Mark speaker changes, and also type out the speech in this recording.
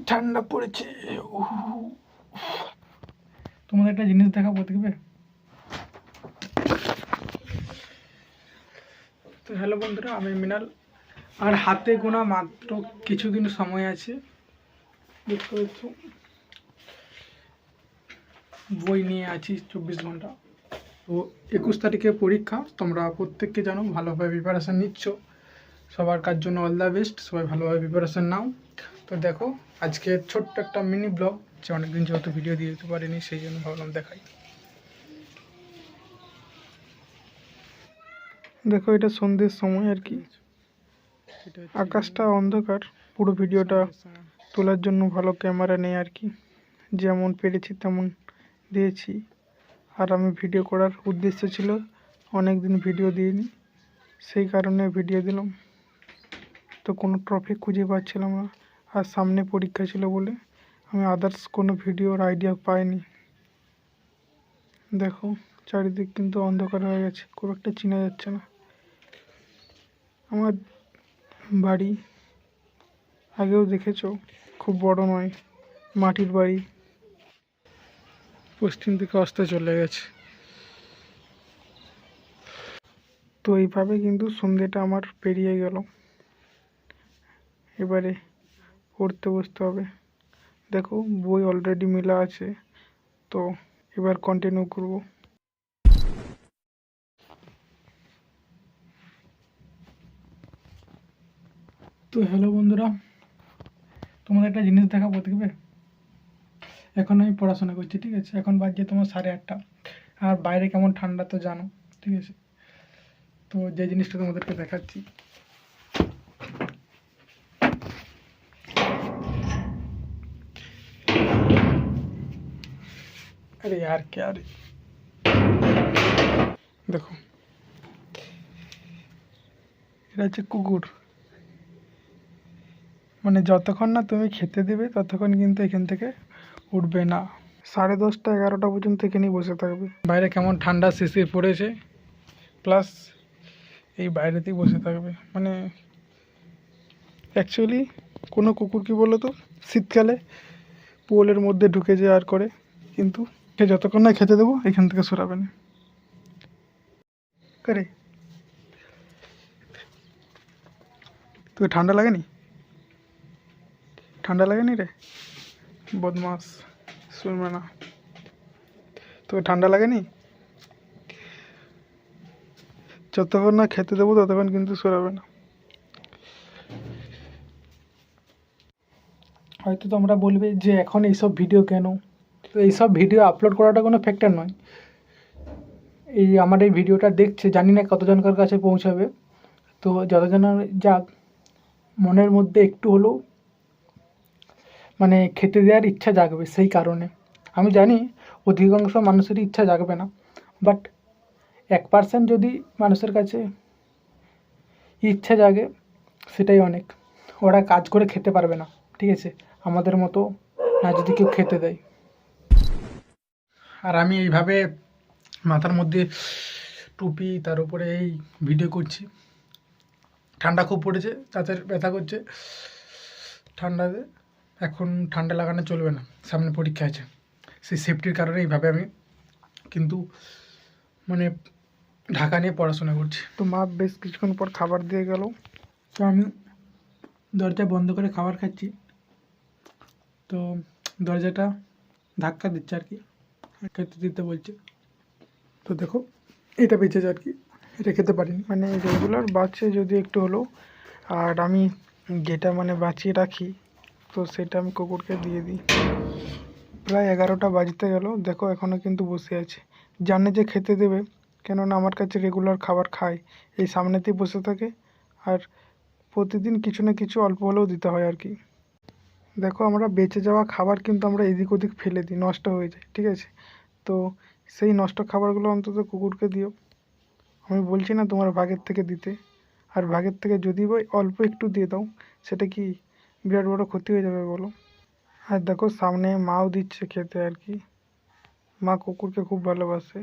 Speaker 1: ঠান্ডা পড়েছে। তোমাদের একটা জিনিস দেখাবো, দেখবে? তো হ্যালো বন্ধুরা, আমি মিনাল। আর হাতে গোনা মাত্র কিছুদিন সময় আছে। দেখতে পাচ্ছ, বই নিয়ে আছি 24 ঘন্টা। তো 21 তারিখে পরীক্ষা। তোমরা প্রত্যেককে জানো, ভালোভাবে প্রিপারেশান নিচ্ছ। সবার কার জন্য অল দ্য বেস্ট। সবাই ভালোভাবে প্রিপারেশান নাও। তো দেখো, আজকে ছোট্ট একটা মিনি ব্লগ, যে অনেকদিন যেহেতু ভিডিও দিয়ে দিতে পারিনি, সেই জন্য ভাবলাম দেখাই। দেখো, এটা সন্ধ্যের সময় আর কি। আকাশটা অন্ধকার, পুরো ভিডিওটা তোলার জন্য ভালো ক্যামেরা নেই আর কি। যেমন পেরেছি তেমন দিয়েছি। আর আমি ভিডিও করার উদ্দেশ্য ছিল, অনেক দিন ভিডিও দিইনি, সেই কারণে ভিডিও দিলাম। তো কোনো টপিক খুঁজে পাচ্ছিলাম না, আর সামনে পরীক্ষা ছিল বলে আমি আদার্স কোনো ভিডিওর আইডিয়া পাইনি। দেখো, চারিদিক কিন্তু অন্ধকার হয়ে গেছে, খুব একটা চেনা যাচ্ছে না। আমার বাড়ি আগেও দেখেছো, খুব বড় নয়, মাটির বাড়ি। পশ্চিম দিকে আসতে চলে গেছে। তো এইভাবে কিন্তু সন্ধ্যেটা আমার পেরিয়ে গেল। এবারে পড়তে বসতে হবে। দেখো, বই অলরেডি মেলা আছে, তো এবার কন্টিনিউ করব। তো হ্যালো বন্ধুরা, তোমাদের একটা জিনিস দেখাবো, দেখবে? এখন আমি পড়াশোনা করছি, ঠিক আছে? এখন বাজছে তোমার 8:30, আর বাইরে কেমন ঠান্ডা তো জানো, ঠিক আছে? তো যে জিনিসটা তোমাদেরকে দেখাচ্ছি, আরে यार क्या रे, দেখো, এটা হচ্ছে কুকুর। মানে যতক্ষণ না তুমি খেতে দেবে ততক্ষণ কিন্তু এখান থেকে উঠবে না। 10:30 11টা পর্যন্ত এখানেই বসে থাকবে। বাইরে কেমন ঠান্ডা শিশির পড়েছে, প্লাস এই বাইরেতেই বসে থাকবে। মানে অ্যাকচুয়ালি কোনো কুকুর কি বলো তো, শীতকালে পোলের মধ্যে ঢুকে যায় আর করে, কিন্তু যতক্ষণ না খেতে দেবো এখান থেকে সরাবে না। করে তোকে ঠান্ডা লাগেনি? ঠান্ডা লাগেনি রে বদমাস, শুনবে না। তোকে ঠান্ডা লাগেনি? যতক্ষণ না খেতে দেবো ততক্ষণ কিন্তু সরাবে না। হয়তো তোমরা বলবে যে এখন এইসব ভিডিও কেন? তো এইসব ভিডিও আপলোড করাটা কোনো ফ্যাক্টর নয়। এই আমার এই ভিডিওটা দেখছে, জানি না কতজনকার কাছে পৌঁছাবে। তো যতজন যাক, মনের মধ্যে একটু হলেও মানে খেতে দেওয়ার ইচ্ছা জাগবে। সেই কারণে আমি জানি অধিকাংশ মানুষেরই ইচ্ছা জাগবে না, বাট 1% যদি মানুষের কাছে ইচ্ছা জাগে, সেটাই অনেক। ওরা কাজ করে খেতে পারবে না, ঠিক আছে? আমাদের মতো না যদি কেউ খেতে দেয়। আর আমি এইভাবে মাথার মধ্যে টুপি, তার উপরে এই ভিডিও করছি। ঠান্ডা খুব পড়েছে, দাঁতের ব্যথা করছে ঠান্ডাতে। এখন ঠান্ডা লাগানো চলবে না, সামনে পরীক্ষা আছে। সেই সেফটির কারণে এইভাবে আমি কিন্তু মানে ঢাকা নিয়ে পড়াশোনা করছি। তো মা বেশ কিছুক্ষণ পর খাবার দিয়ে গেল, তো আমি দরজা বন্ধ করে খাবার খাচ্ছি। তো দরজাটা ধাক্কা দিচ্ছে আর কি, খেতে দিতে বলছে। তো দেখো, এটা বেঁচেছে আর কি, এটা খেতে পারিনি। মানে রেগুলার বাঁচে যদি একটু হলেও, আর আমি যেটা মানে বাঁচিয়ে রাখি, তো সেটা আমি কুকুরকে দিয়ে দিই। প্রায় 11টা বাজতে গেল, দেখো এখনও কিন্তু বসে আছে। জানে যে খেতে দেবে, কেননা আমার কাছে রেগুলার খাবার খায়, এই সামনেতেই বসে থাকে। আর প্রতিদিন কিছু না কিছু অল্প হলেও দিতে হয় আর কি। দেখো, আমরা বেঁচে যাওয়া খাবার কিন্তু আমরা এদিক ওদিক ফেলে দিই, নষ্ট হয়ে যায়, ঠিক আছে? তো সেই নষ্ট খাবারগুলো অন্তত কুকুরকে দিও। আমি বলছি না তোমার ভাগের থেকে দিতে, আর ভাগের থেকে যদি বা অল্প একটু দিয়ে দাও, সেটা কি বিরাট বড় ক্ষতি হয়ে যাবে বলো? আর দেখো, সামনে মাও দিচ্ছে খেতে আর কি। মা কুকুরকে খুব ভালোবাসে।